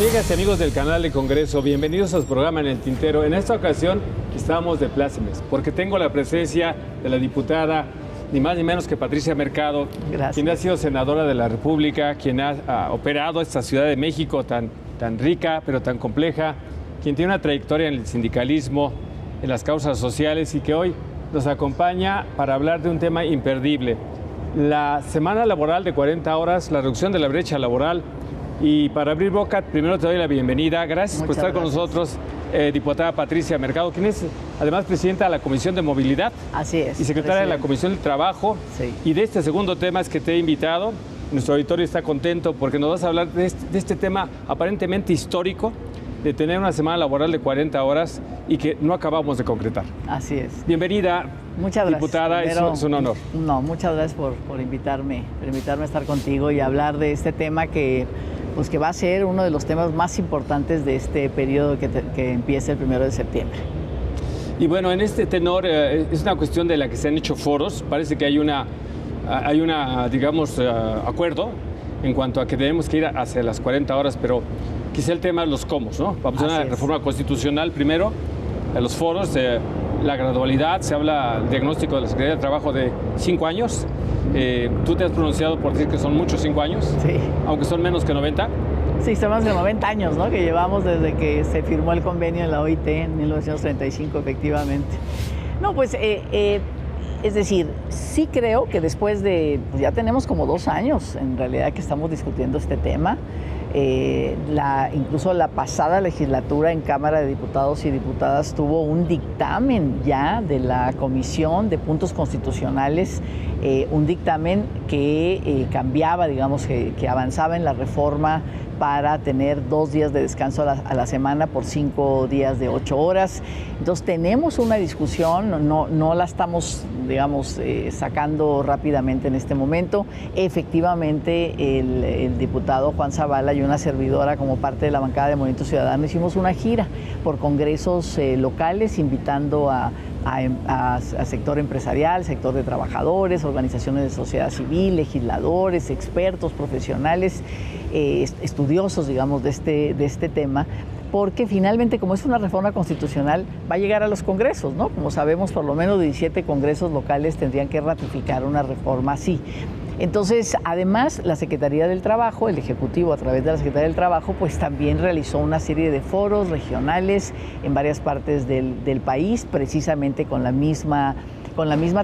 Amigas y amigos del canal de Congreso, bienvenidos a su programa En el Tintero. En esta ocasión estamos de plácemes porque tengo la presencia de la diputada, ni más ni menos que Patricia Mercado, quien ha sido senadora de la República, quien ha operado esta Ciudad de México tan rica pero tan compleja, quien tiene una trayectoria en el sindicalismo, en las causas sociales y que hoy nos acompaña para hablar de un tema imperdible. La semana laboral de 40 horas, la reducción de la brecha laboral. Y para abrir boca, primero te doy la bienvenida. Gracias por estar con nosotros, diputada Patricia Mercado, quien es además presidenta de la Comisión de Movilidad. Así es. Y secretaria de la Comisión del Trabajo. Sí. Y de este segundo tema es que te he invitado. Nuestro auditorio está contento porque nos vas a hablar de este tema aparentemente histórico, de tener una semana laboral de 40 horas y que no acabamos de concretar. Así es. Bienvenida, muchas gracias. Diputada, primero, es un honor. No, muchas gracias por invitarme a estar contigo y hablar de este tema que va a ser uno de los temas más importantes de este periodo que empieza el 1 de septiembre. Y bueno, en este tenor es una cuestión de la que se han hecho foros. Parece que hay una digamos, acuerdo en cuanto a que tenemos que ir hacia las 40 horas, pero quizá el tema es los cómo, ¿no? Vamos a una reforma constitucional primero, a los foros, la gradualidad, se habla del diagnóstico de la Secretaría de Trabajo de 5 años. Tú te has pronunciado por decir que son muchos 5 años, sí, aunque son menos que 90. Sí, son más de 90 años, ¿no?, que llevamos desde que se firmó el convenio en la OIT en 1935, efectivamente. No, pues, es decir, sí creo que después de, pues ya tenemos como 2 años en realidad que estamos discutiendo este tema. Incluso la pasada legislatura en Cámara de Diputados y Diputadas tuvo un dictamen ya de la Comisión de Puntos Constitucionales, un dictamen que cambiaba, digamos, que avanzaba en la reforma para tener 2 días de descanso a la semana por 5 días de 8 horas. Entonces tenemos una discusión, no la estamos, digamos, sacando rápidamente en este momento. Efectivamente, el diputado Juan Zavala y una servidora como parte de la bancada de Movimiento Ciudadano hicimos una gira por congresos locales invitando a sector empresarial, sector de trabajadores, organizaciones de sociedad civil, legisladores, expertos, profesionales, estudiosos, digamos, de este tema, porque finalmente, como es una reforma constitucional, va a llegar a los congresos, ¿no? Como sabemos, por lo menos 17 congresos locales tendrían que ratificar una reforma así. Entonces, además, la Secretaría del Trabajo, el Ejecutivo a través de la Secretaría del Trabajo, pues también realizó una serie de foros regionales en varias partes del país, precisamente con la misma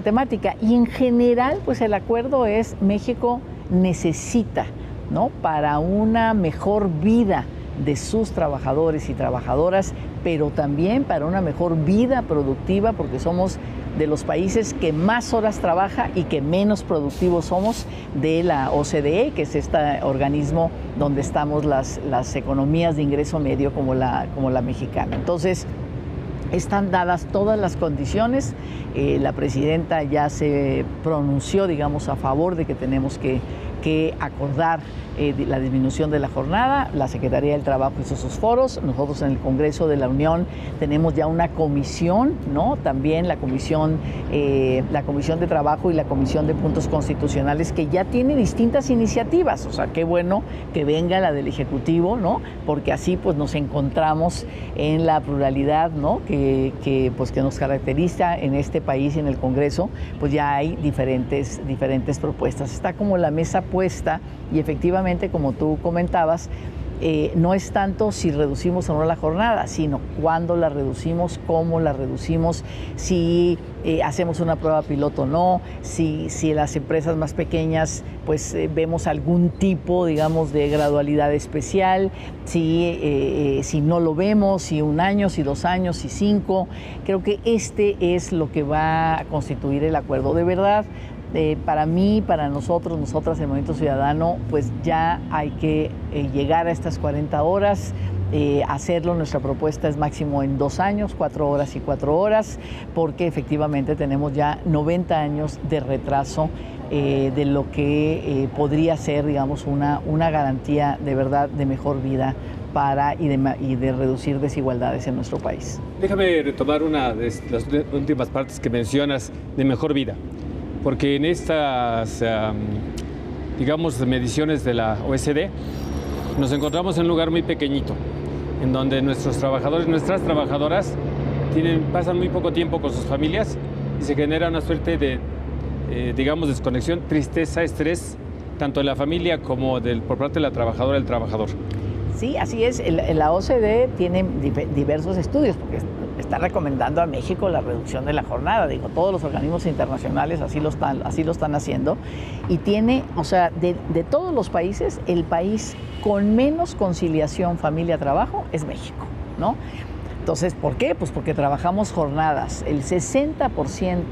temática. Y en general, pues el acuerdo es México necesita, ¿no?, para una mejor vida de sus trabajadores y trabajadoras, pero también para una mejor vida productiva, porque somos de los países que más horas trabaja y que menos productivos somos de la OCDE, que es este organismo donde estamos las economías de ingreso medio como la mexicana. Entonces, están dadas todas las condiciones. La presidenta ya se pronunció, digamos, a favor de que tenemos que acordar la disminución de la jornada. La Secretaría del Trabajo hizo sus foros. Nosotros en el Congreso de la Unión tenemos ya una comisión, ¿no? También la comisión de Trabajo y la Comisión de Puntos Constitucionales, que ya tiene distintas iniciativas. O sea, qué bueno que venga la del Ejecutivo, ¿no? Porque así pues nos encontramos en la pluralidad, ¿no?, que nos caracteriza en este país y en el Congreso. Pues ya hay diferentes propuestas. Está como la mesa puesta y efectivamente, como tú comentabas, no es tanto si reducimos o no la jornada, sino cuándo la reducimos, cómo la reducimos, si hacemos una prueba piloto o no, si las empresas más pequeñas pues vemos algún tipo, digamos, de gradualidad especial, si no lo vemos, si 1 año, si 2 años, si 5. Creo que este es lo que va a constituir el acuerdo. De verdad, para mí, para nosotros, nosotras, el Movimiento Ciudadano, pues ya hay que llegar a estas 40 horas, hacerlo. Nuestra propuesta es máximo en 2 años, 4 horas y 4 horas, porque efectivamente tenemos ya 90 años de retraso de lo que podría ser, digamos, una garantía de verdad de mejor vida y de reducir desigualdades en nuestro país. Déjame retomar una de las últimas partes que mencionas de mejor vida. Porque en estas, digamos, mediciones de la OECD, Nos encontramos en un lugar muy pequeñito, en donde nuestros trabajadores, nuestras trabajadoras pasan muy poco tiempo con sus familias y se genera una suerte de, digamos, desconexión, tristeza, estrés, tanto en la familia como por parte de la trabajadora y el trabajador. Sí, así es. La OCDE tiene diversos estudios porque está recomendando a México la reducción de la jornada. Digo, todos los organismos internacionales así lo están haciendo. Y tiene, o sea, de todos los países, el país con menos conciliación familia-trabajo es México, ¿no? Entonces, ¿por qué? Pues porque trabajamos jornadas. El 60%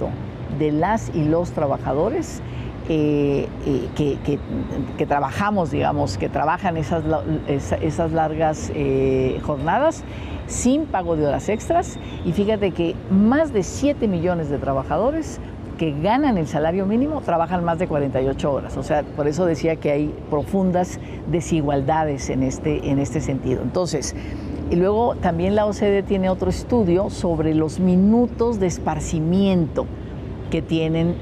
de las y los trabajadores que trabajamos, digamos, que trabajan esas largas jornadas sin pago de horas extras. Y fíjate que más de 7 millones de trabajadores que ganan el salario mínimo trabajan más de 48 horas. O sea, por eso decía que hay profundas desigualdades en este sentido. Entonces, y luego también la OCDE tiene otro estudio sobre los minutos de esparcimiento que tienen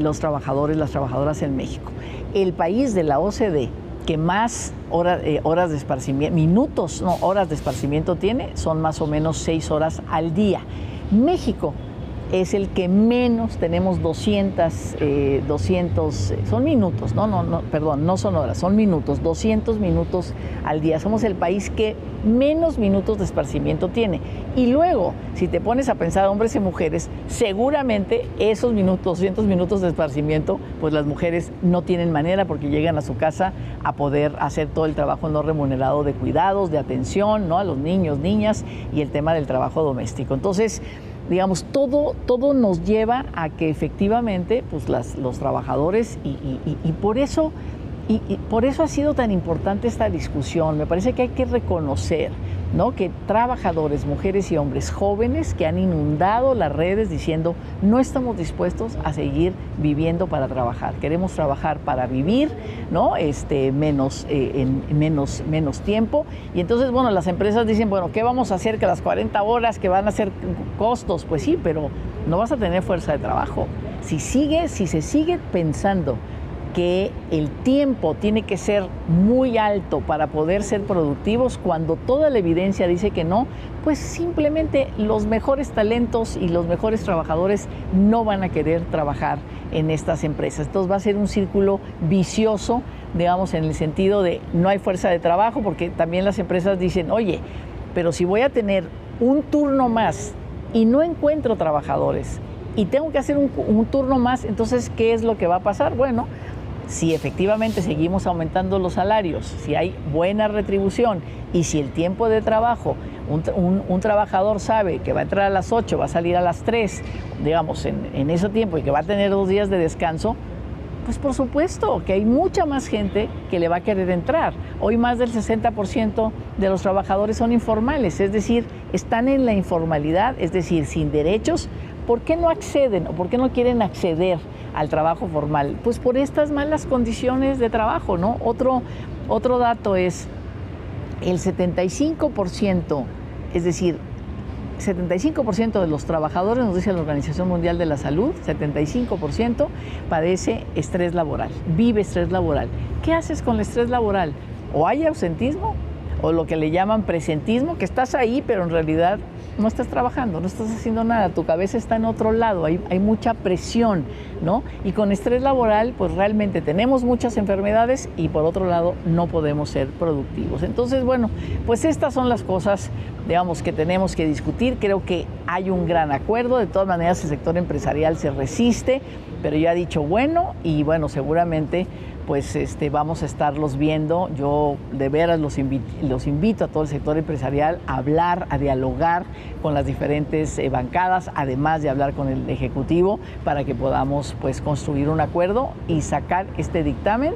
los trabajadores, las trabajadoras en México. El país de la OCDE que más horas de esparcimiento, horas de esparcimiento tiene, son más o menos 6 horas al día. México es el que menos, tenemos 200, son minutos, no son horas, son minutos, 200 minutos al día. Somos el país que menos minutos de esparcimiento tiene. Y luego, si te pones a pensar, hombres y mujeres, seguramente esos minutos, 200 minutos de esparcimiento, pues las mujeres no tienen manera porque llegan a su casa a poder hacer todo el trabajo no remunerado de cuidados, de atención, ¿no? A los niños, niñas y el tema del trabajo doméstico. Entonces, digamos, todo nos lleva a que efectivamente pues los trabajadores y por eso ha sido tan importante esta discusión. Me parece que hay que reconocer, ¿no?, que trabajadores, mujeres y hombres jóvenes que han inundado las redes diciendo no estamos dispuestos a seguir viviendo para trabajar, queremos trabajar para vivir, ¿no?, menos tiempo. Y entonces, bueno, las empresas dicen, bueno, ¿qué vamos a hacer? Que las 40 horas que van a ser costos, pues sí, pero no vas a tener fuerza de trabajo. Si se sigue pensando que el tiempo tiene que ser muy alto para poder ser productivos, cuando toda la evidencia dice que no, pues simplemente los mejores talentos y los mejores trabajadores no van a querer trabajar en estas empresas. Entonces va a ser un círculo vicioso, digamos, en el sentido de no hay fuerza de trabajo, porque también las empresas dicen, oye, pero si voy a tener un turno más y no encuentro trabajadores y tengo que hacer un turno más, entonces, ¿qué es lo que va a pasar? Bueno, si efectivamente seguimos aumentando los salarios, si hay buena retribución y si el tiempo de trabajo, un trabajador sabe que va a entrar a las 8, va a salir a las 3, digamos, en ese tiempo y que va a tener 2 días de descanso, pues por supuesto que hay mucha más gente que le va a querer entrar. Hoy más del 60% de los trabajadores son informales, es decir, están en la informalidad, es decir, sin derechos. ¿Por qué no acceden o por qué no quieren acceder al trabajo formal? Pues por estas malas condiciones de trabajo, ¿no? Otro dato es el 75%, es decir, 75% de los trabajadores, nos dice la Organización Mundial de la Salud, 75% padece estrés laboral, vive estrés laboral. ¿Qué haces con el estrés laboral? O hay ausentismo o lo que le llaman presentismo, que estás ahí, pero en realidad no estás trabajando, no estás haciendo nada, tu cabeza está en otro lado, hay mucha presión, ¿no? Y con estrés laboral, pues realmente tenemos muchas enfermedades y por otro lado no podemos ser productivos. Entonces, bueno, pues estas son las cosas, digamos, que tenemos que discutir. Creo que hay un gran acuerdo, de todas maneras el sector empresarial se resiste, pero ya ha dicho bueno y bueno, seguramente pues vamos a estarlos viendo. Yo de veras los invito a todo el sector empresarial a hablar, a dialogar con las diferentes bancadas, además de hablar con el Ejecutivo, para que podamos pues construir un acuerdo y sacar este dictamen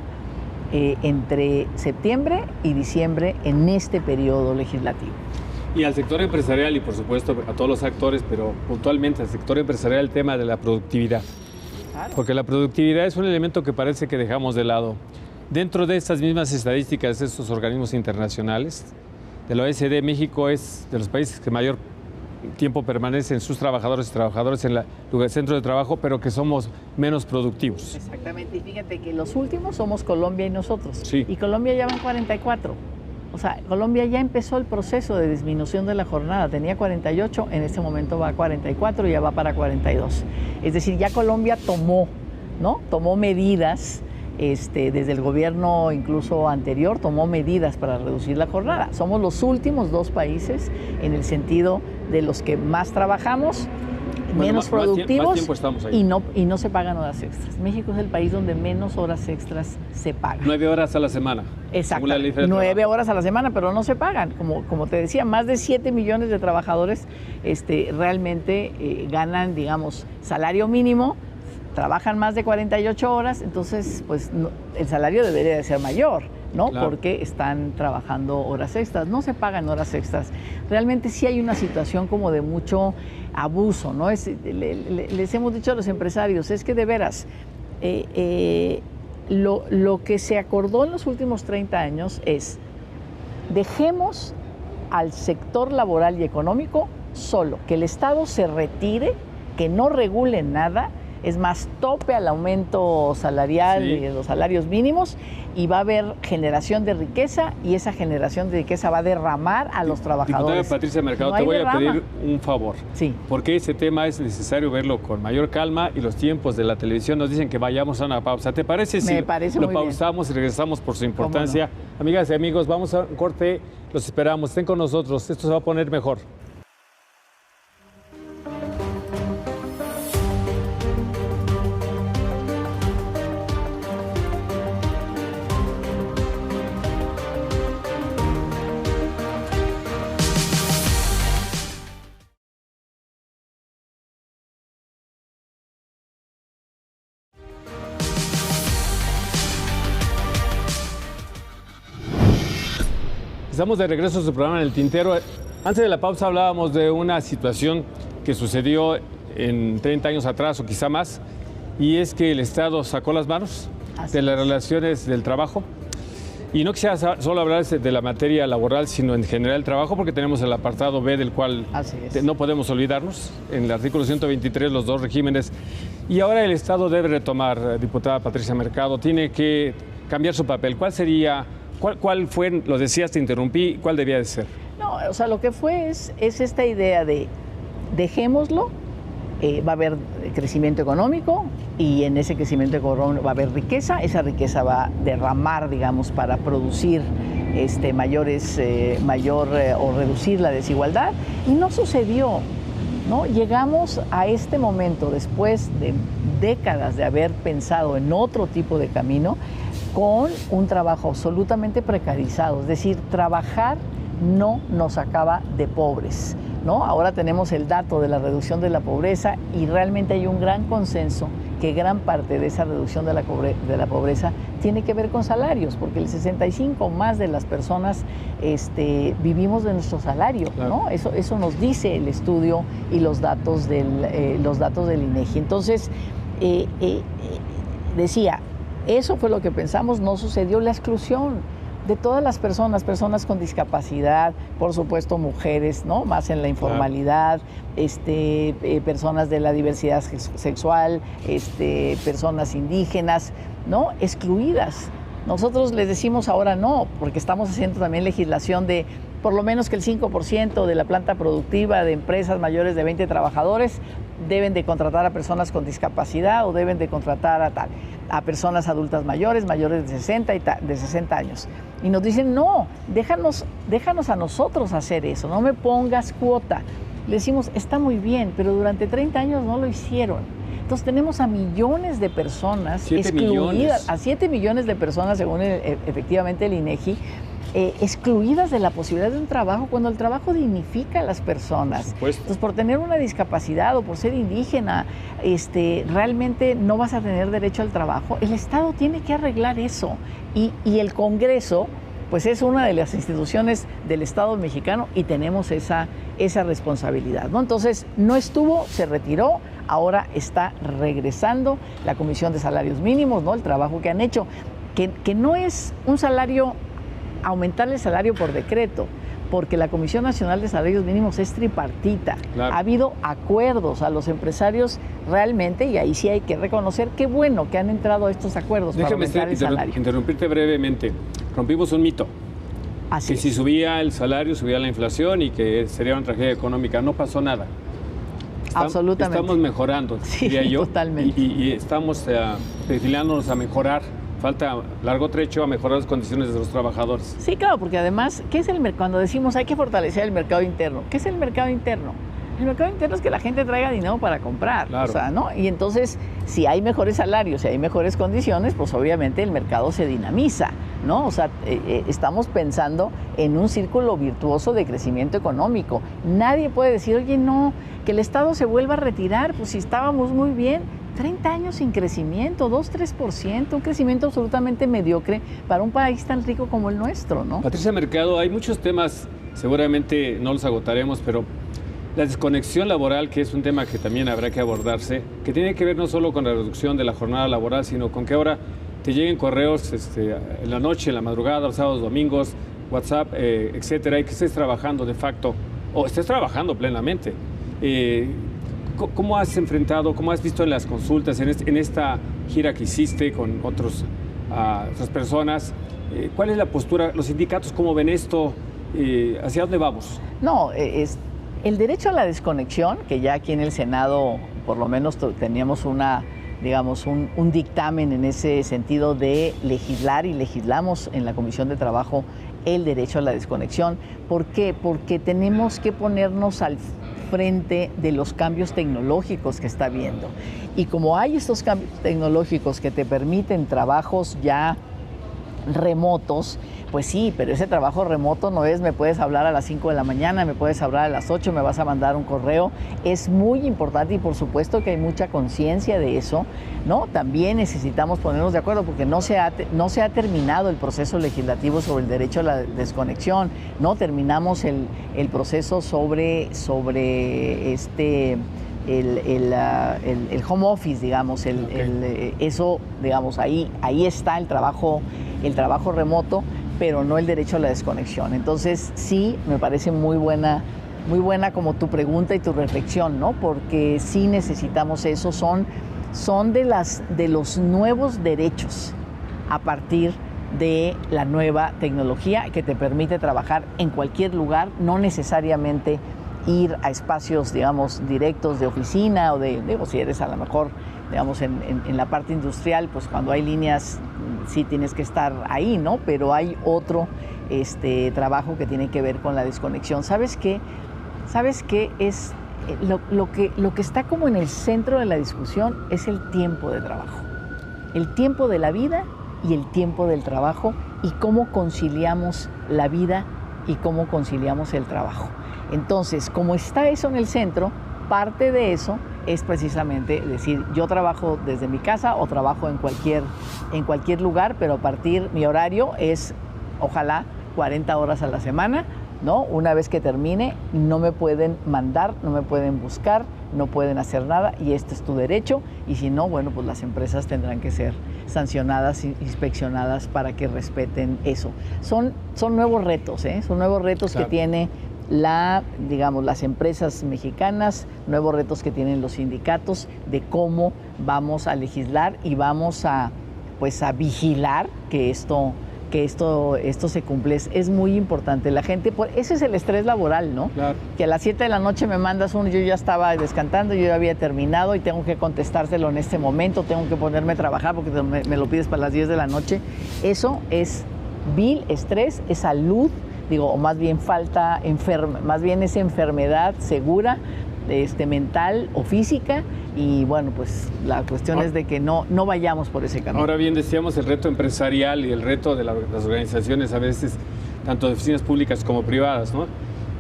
entre septiembre y diciembre en este periodo legislativo. Y al sector empresarial y por supuesto a todos los actores, pero puntualmente al sector empresarial, el tema de la productividad. Porque la productividad es un elemento que parece que dejamos de lado. Dentro de estas mismas estadísticas de estos organismos internacionales, de la OECD, México es de los países que mayor tiempo permanecen sus trabajadores y trabajadoras en el centro de trabajo, pero que somos menos productivos. Exactamente, y fíjate que los últimos somos Colombia y nosotros. Sí. Y Colombia ya van 44. O sea, Colombia ya empezó el proceso de disminución de la jornada. Tenía 48, en este momento va a 44 y ya va para 42. Es decir, ya Colombia tomó medidas, desde el gobierno incluso anterior, tomó medidas para reducir la jornada. Somos los últimos 2 países en el sentido de los que más trabajamos, menos productivos, más tiempo estamos ahí. y no se pagan horas extras. México es el país donde menos horas extras se pagan. 9 horas a la semana. Exacto, 9 horas a la semana, pero no se pagan. Como te decía, más de 7 millones de trabajadores realmente ganan, digamos, salario mínimo, trabajan más de 48 horas, entonces pues el salario debería de ser mayor, ¿no? Claro. Porque están trabajando horas extras, no se pagan horas extras. Realmente sí hay una situación como de mucho abuso, ¿no? Les hemos dicho a los empresarios, es que de veras, lo que se acordó en los últimos 30 años es, dejemos al sector laboral y económico solo, que el Estado se retire, que no regule nada. Es más, tope al aumento salarial y los salarios mínimos, y va a haber generación de riqueza, y esa generación de riqueza va a derramar a los trabajadores. Diputada Patricia Mercado, te voy a pedir un favor. Sí. Porque ese tema es necesario verlo con mayor calma, y los tiempos de la televisión nos dicen que vayamos a una pausa. ¿Te parece si lo pausamos y regresamos por su importancia? No. Amigas y amigos, vamos a un corte, los esperamos. Estén con nosotros, esto se va a poner mejor. Estamos de regreso a su programa En el Tintero. Antes de la pausa hablábamos de una situación que sucedió en 30 años atrás o quizá más, y es que el Estado sacó las manos de las relaciones del trabajo. Y no quisiera solo hablar de la materia laboral, sino en general el trabajo, porque tenemos el apartado B del cual no podemos olvidarnos, en el artículo 123, los 2 regímenes. Y ahora el Estado debe retomar, diputada Patricia Mercado, tiene que cambiar su papel. ¿Cuál sería... ¿Cuál fue, lo decías, te interrumpí, cuál debía de ser? No, o sea, lo que fue es esta idea de dejémoslo, va a haber crecimiento económico, y en ese crecimiento económico va a haber riqueza, esa riqueza va a derramar, digamos, para producir o reducir la desigualdad, y no sucedió, ¿no? Llegamos a este momento después de décadas de haber pensado en otro tipo de camino, con un trabajo absolutamente precarizado. Es decir, trabajar no nos acaba de pobres, ¿no? Ahora tenemos el dato de la reducción de la pobreza, y realmente hay un gran consenso que gran parte de esa reducción de la pobreza tiene que ver con salarios, porque el 65% más de las personas vivimos de nuestro salario, ¿no? Eso nos dice el estudio y los datos del INEGI. Entonces, decía, eso fue lo que pensamos, no sucedió. La exclusión de todas las personas con discapacidad, por supuesto mujeres, ¿no? Más en la informalidad, personas de la diversidad sexual, personas indígenas, ¿no? Excluidas. Nosotros les decimos ahora no, porque estamos haciendo también legislación de por lo menos que el 5% de la planta productiva de empresas mayores de 20 trabajadores deben de contratar a personas con discapacidad, o deben de contratar a personas adultas mayores de 60 años. Y nos dicen, no, déjanos a nosotros hacer eso, no me pongas cuota. Le decimos, está muy bien, pero durante 30 años no lo hicieron. Entonces tenemos a millones de personas excluidas, a 7 millones de personas, según efectivamente el INEGI, excluidas de la posibilidad de un trabajo, cuando el trabajo dignifica a las personas. Entonces, por tener una discapacidad o por ser indígena, realmente no vas a tener derecho al trabajo. El Estado tiene que arreglar eso, y el Congreso pues es una de las instituciones del Estado mexicano, y tenemos esa responsabilidad, ¿no? Entonces, no estuvo, se retiró, ahora está regresando la Comisión de Salarios Mínimos, ¿no? El trabajo que han hecho, que no es un salario, aumentarle el salario por decreto, porque la Comisión Nacional de Salarios Mínimos es tripartita. Claro. Ha habido acuerdos a los empresarios realmente, y ahí sí hay que reconocer qué bueno que han entrado a estos acuerdos. Déjame para aumentar el salario. Interrumpirte brevemente. Rompimos un mito. que si subía el salario, subía la inflación y que sería una tragedia económica. No pasó nada. Absolutamente. Estamos mejorando, diría yo. Totalmente. Y estamos perfilándonos a mejorar. Falta largo trecho a mejorar las condiciones de los trabajadores. Sí, claro, porque además, ¿qué es cuando decimos hay que fortalecer el mercado interno? ¿Qué es el mercado interno? El mercado interno es que la gente traiga dinero para comprar, claro. O sea, ¿no? Y entonces, si hay mejores salarios, si hay mejores condiciones, pues obviamente el mercado se dinamiza, ¿no? O sea, estamos pensando en un círculo virtuoso de crecimiento económico. Nadie puede decir, oye, no, que el Estado se vuelva a retirar, pues si estábamos muy bien. 30 años sin crecimiento, 2-3%, un crecimiento absolutamente mediocre para un país tan rico como el nuestro, ¿no? Patricia Mercado, hay muchos temas, seguramente no los agotaremos, pero la desconexión laboral, que es un tema que también habrá que abordarse, que tiene que ver no solo con la reducción de la jornada laboral, sino con que ahora te lleguen correos en la noche, en la madrugada, los sábados, domingos, WhatsApp, etcétera, y que estés trabajando de facto, o estés trabajando plenamente. ¿Cómo has enfrentado, cómo has visto en las consultas, en esta gira que hiciste con otras personas? ¿Cuál es la postura? ¿Los sindicatos cómo ven esto? ¿Hacia dónde vamos? No, el derecho a la desconexión, que ya aquí en el Senado por lo menos teníamos un dictamen en ese sentido de legislar y legislamos en la Comisión de Trabajo el derecho a la desconexión. ¿Por qué? Porque tenemos que ponernos al frente de los cambios tecnológicos que está habiendo. Y como hay estos cambios tecnológicos que te permiten trabajos ya remotos, pues sí, pero ese trabajo remoto no es me puedes hablar a las 5 de la mañana, me puedes hablar a las 8, me vas a mandar un correo. Es muy importante y por supuesto que hay mucha conciencia de eso, ¿no? También necesitamos ponernos de acuerdo porque no se ha terminado el proceso legislativo sobre el derecho a la desconexión, no terminamos el proceso sobre el home office, digamos, eso, digamos, ahí está el trabajo remoto, pero no el derecho a la desconexión. Entonces, sí, me parece muy buena como tu pregunta y tu reflexión, ¿no? Porque sí necesitamos eso, son de los nuevos derechos a partir de la nueva tecnología que te permite trabajar en cualquier lugar, no necesariamente ir a espacios, digamos, directos de oficina o digo, si eres a lo mejor, digamos, en la parte industrial, pues cuando hay líneas sí tienes que estar ahí, ¿no? Pero hay otro trabajo que tiene que ver con la desconexión. ¿Sabes qué? Es lo que está como en el centro de la discusión es el tiempo de trabajo. El tiempo de la vida y el tiempo del trabajo y cómo conciliamos la vida y cómo conciliamos el trabajo. Entonces, como está eso en el centro, parte de eso es precisamente decir, yo trabajo desde mi casa o trabajo en cualquier lugar, pero mi horario es, ojalá, 40 horas a la semana, ¿no? Una vez que termine, no me pueden mandar, no me pueden buscar, no pueden hacer nada y este es tu derecho y si no, bueno, pues las empresas tendrán que ser sancionadas, inspeccionadas para que respeten eso. Son nuevos retos, son nuevos retos claro. Que tiene las empresas mexicanas, nuevos retos que tienen los sindicatos de cómo vamos a legislar y vamos a vigilar que esto se cumple. Es muy importante. La gente, ese es el estrés laboral, ¿no? Claro. Que a las 7 de la noche me mandas uno, yo ya estaba descansando, yo ya había terminado y tengo que contestárselo en este momento, tengo que ponerme a trabajar porque me lo pides para las 10 de la noche. Eso es vil estrés, es salud, o más bien más bien es enfermedad segura, mental o física, y bueno, pues la cuestión es de que no vayamos por ese camino. Ahora bien, decíamos el reto empresarial y el reto de las organizaciones, a veces, tanto de oficinas públicas como privadas, ¿no?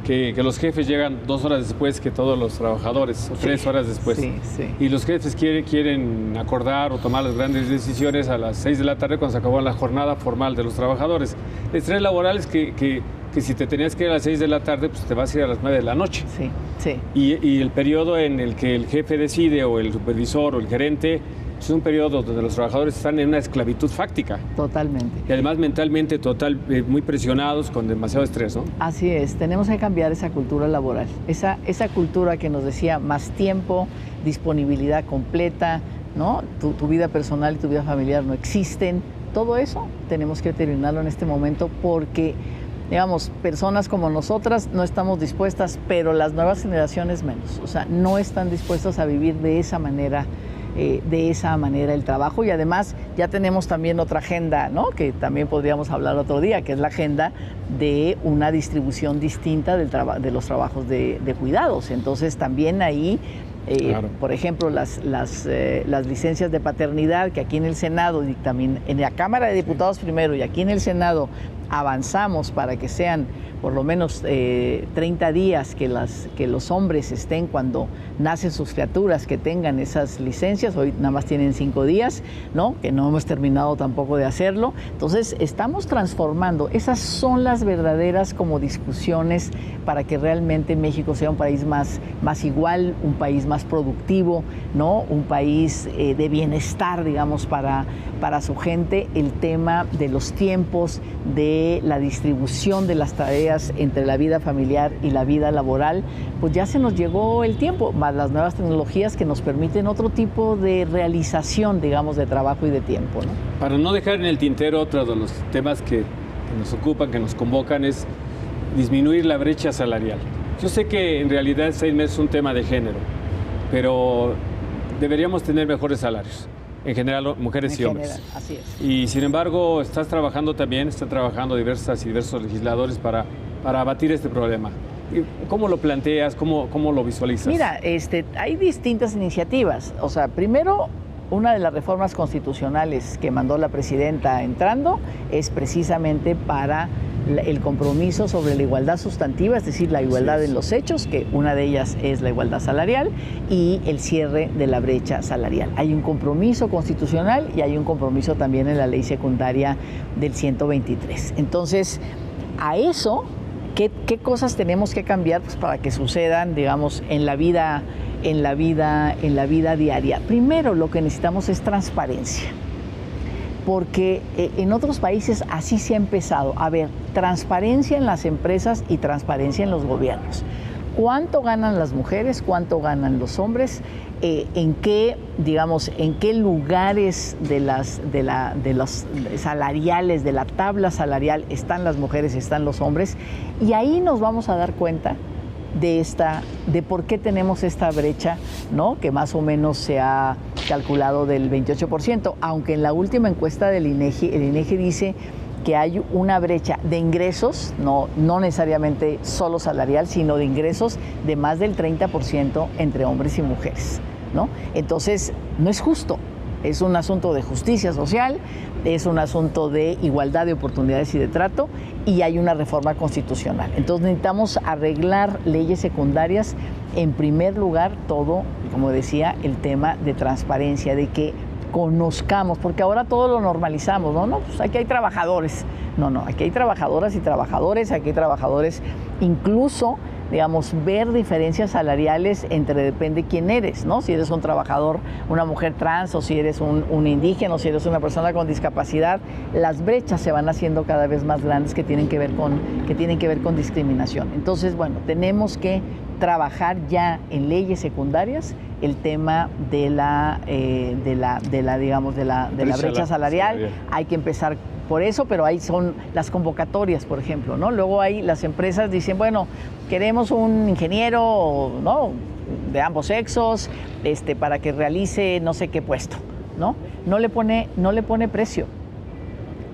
Que los jefes llegan 2 horas después que todos los trabajadores, o 3 horas después. Sí. Y los jefes quieren acordar o tomar las grandes decisiones a las 6 de la tarde cuando se acabó la jornada formal de los trabajadores. El estrés laboral es que si te tenías que ir a las 6 de la tarde, pues te vas a ir a las 9 de la noche. Sí. Y el periodo en el que el jefe decide, o el supervisor, o el gerente, es un periodo donde los trabajadores están en una esclavitud fáctica. Totalmente. Y además mentalmente muy presionados, con demasiado estrés, ¿no? Así es, tenemos que cambiar esa cultura laboral. Esa cultura que nos decía más tiempo, disponibilidad completa, ¿no? Tu vida personal y tu vida familiar no existen. Todo eso tenemos que terminarlo en este momento porque digamos, personas como nosotras no estamos dispuestas, pero las nuevas generaciones menos. O sea, no están dispuestas a vivir de esa manera el trabajo, y además ya tenemos también otra agenda, ¿no? Que también podríamos hablar otro día, que es la agenda de una distribución distinta de los trabajos de cuidados. Entonces también ahí, claro, por ejemplo, las licencias de paternidad, que aquí en el Senado, y también en la Cámara de Diputados primero y aquí en el Senado avanzamos para que sean por lo menos 30 días que los hombres estén cuando nacen sus criaturas, que tengan esas licencias. Hoy nada más tienen 5 días, ¿no? Que no hemos terminado tampoco de hacerlo. Entonces estamos transformando. Esas son las verdaderas como discusiones para que realmente México sea un país más igual, un país más productivo, ¿no? Un país de bienestar, digamos, para su gente. El tema de los tiempos, de la distribución de las tareas entre la vida familiar y la vida laboral, pues ya se nos llegó el tiempo, más las nuevas tecnologías que nos permiten otro tipo de realización, digamos, de trabajo y de tiempo, ¿no? Para no dejar en el tintero, otro de los temas que nos ocupan, que nos convocan, es disminuir la brecha salarial. Yo sé que en realidad 6 meses es un tema de género, pero deberíamos tener mejores salarios. En general, mujeres y hombres. Así es. Y sin embargo, están trabajando diversos legisladores para abatir este problema. ¿Cómo lo planteas? ¿Cómo lo visualizas? Mira, hay distintas iniciativas. O sea, primero, una de las reformas constitucionales que mandó la presidenta entrando es precisamente para el compromiso sobre la igualdad sustantiva, es decir, la igualdad en los hechos, que una de ellas es la igualdad salarial, y el cierre de la brecha salarial. Hay un compromiso constitucional y hay un compromiso también en la ley secundaria del 123. Entonces, a eso, ¿qué cosas tenemos que cambiar, pues, para que sucedan, digamos, en la vida diaria? Primero, lo que necesitamos es transparencia, porque en otros países así se ha empezado. A ver, transparencia en las empresas y transparencia en los gobiernos. ¿Cuánto ganan las mujeres? ¿Cuánto ganan los hombres? ¿En qué lugares de los salariales, de la tabla salarial están las mujeres y están los hombres? Y ahí nos vamos a dar cuenta de por qué tenemos esta brecha, ¿no? Que más o menos se ha calculado del 28%, aunque en la última encuesta del INEGI, el INEGI dice que hay una brecha de ingresos, no necesariamente solo salarial, sino de ingresos de más del 30% entre hombres y mujeres, ¿no? Entonces, no es justo. Es un asunto de justicia social, es un asunto de igualdad de oportunidades y de trato, y hay una reforma constitucional. Entonces necesitamos arreglar leyes secundarias. En primer lugar, todo, como decía, el tema de transparencia, de que conozcamos, porque ahora todo lo normalizamos, ¿no? Pues aquí hay trabajadores. No, aquí hay trabajadoras y trabajadores, aquí hay trabajadores, incluso, digamos, ver diferencias salariales depende quién eres, ¿no? Si eres un trabajador, una mujer trans, o si eres un indígena, o si eres una persona con discapacidad, las brechas se van haciendo cada vez más grandes que tienen que ver con discriminación. Entonces, bueno, tenemos que trabajar ya en leyes secundarias el tema de la brecha salarial. Hay que empezar por eso, pero ahí son las convocatorias, por ejemplo, ¿no? Luego ahí las empresas dicen, bueno, queremos un ingeniero, ¿no?, de ambos sexos, para que realice no sé qué puesto, ¿no? No le pone precio,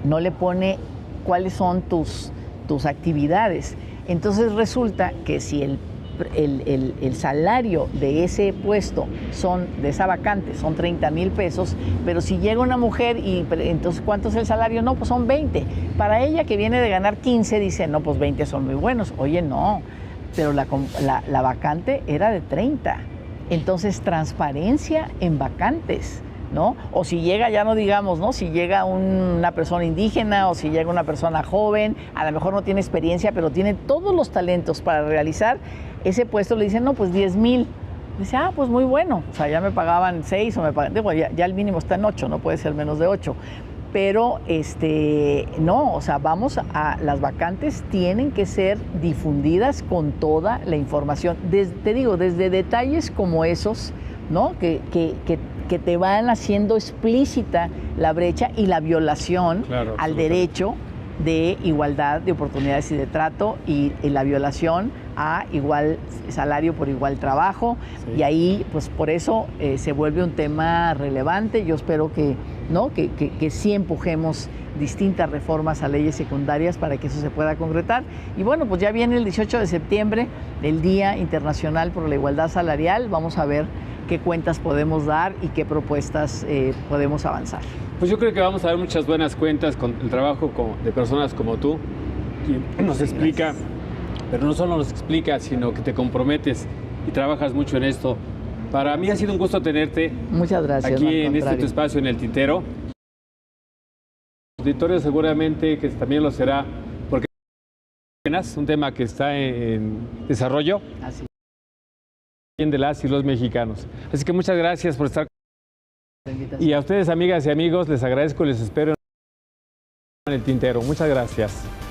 no le pone cuáles son tus actividades. Entonces resulta que si el salario de ese puesto de esa vacante son 30,000 pesos, pero si llega una mujer entonces ¿cuánto es el salario? No, pues son 20. Para ella, que viene de ganar 15, dice, no, pues 20 son muy buenos. Oye, no, pero la vacante era de 30. Entonces, transparencia en vacantes, ¿no? O si llega, ya no digamos, ¿no? Si llega una persona indígena o si llega una persona joven, a lo mejor no tiene experiencia, pero tiene todos los talentos para realizar ese puesto, le dicen, no, pues 10,000. Dice, pues muy bueno. O sea, ya me pagaban 6 o me pagaban, digo, ya el mínimo está en 8, no puede ser menos de 8. Pero, no, o sea, las vacantes tienen que ser difundidas con toda la información. Te digo, desde detalles como esos, ¿no? Que te van haciendo explícita la brecha y la violación al derecho de igualdad de oportunidades y de trato y la violación a igual salario por igual trabajo. Sí. Y ahí, pues por eso se vuelve un tema relevante. Yo espero que sí empujemos distintas reformas a leyes secundarias para que eso se pueda concretar. Y bueno, pues ya viene el 18 de septiembre, el Día Internacional por la Igualdad Salarial. Vamos a ver qué cuentas podemos dar y qué propuestas podemos avanzar. Pues yo creo que vamos a ver muchas buenas cuentas con el trabajo de personas como tú, que nos explica, pero no solo nos explica, sino que te comprometes y trabajas mucho en esto. Para mí ha sido un gusto tenerte. Muchas gracias. Aquí en tu espacio, en El Tintero. El auditorio seguramente que también lo será, porque es un tema que está en desarrollo. Así. De las y los mexicanos. Así que muchas gracias por estar. Y a ustedes, amigas y amigos, les agradezco y les espero en El Tintero. Muchas gracias.